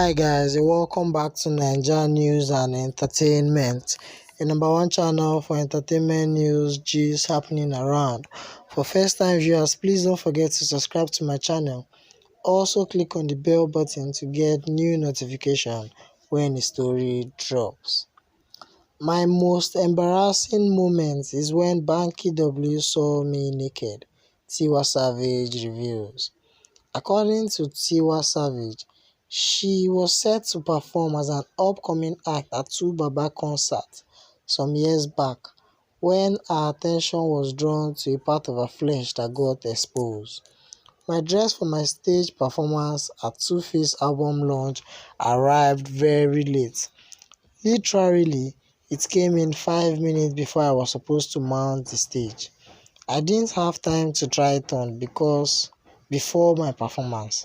Hi guys, welcome back to Naija News and Entertainment, the number one channel for entertainment news gist happening around. For first time viewers, please don't forget to subscribe to my channel. Also click on the bell button to get new notification when a story drops. My most embarrassing moment is when Banky W saw me naked, Tiwa Savage reveals. According to Tiwa Savage, she was set to perform as an upcoming act at 2Baba concert some years back when her attention was drawn to a part of her flesh that got exposed. My dress for my stage performance at Two-Face album launch arrived very late. Literally, it came in 5 minutes before I was supposed to mount the stage. I didn't have time to try it on because before my performance.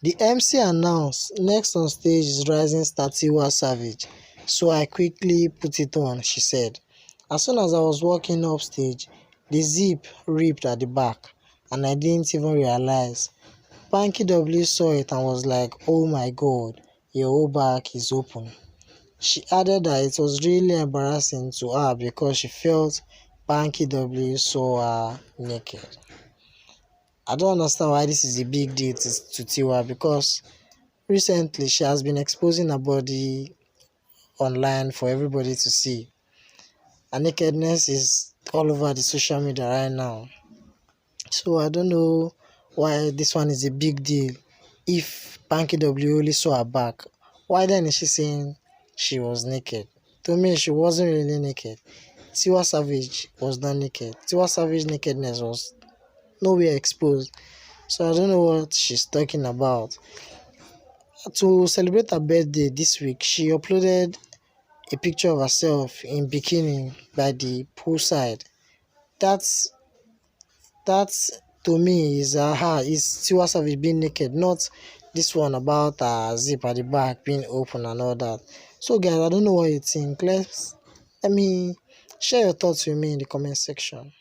The MC announced, "Next on stage is rising star Tiwa Savage." So I quickly put it on, she said. As soon as I was walking up stage, the zip ripped at the back and I didn't even realize. Banky W saw it and was like, "Oh my god, your whole back is open." She added that it was really embarrassing to her because she felt Banky W saw her naked. I don't understand why this is a big deal to Tiwa because recently she has been exposing her body online for everybody to see. Her nakedness is all over the social media right now. So I don't know why this one is a big deal. If Banky W only saw her back, why then is she saying she was naked? To me, she wasn't really naked. Tiwa Savage was not naked. Tiwa Savage's nakedness was nowhere exposed. So I don't know what she's talking about. To celebrate her birthday this week, she uploaded a picture of herself in bikini by the poolside. That's to me is is Tiwa Savage being naked, not this one about her zip at the back being open and all that. So guys, I don't know what you think. Let me share your thoughts with me in the comment section.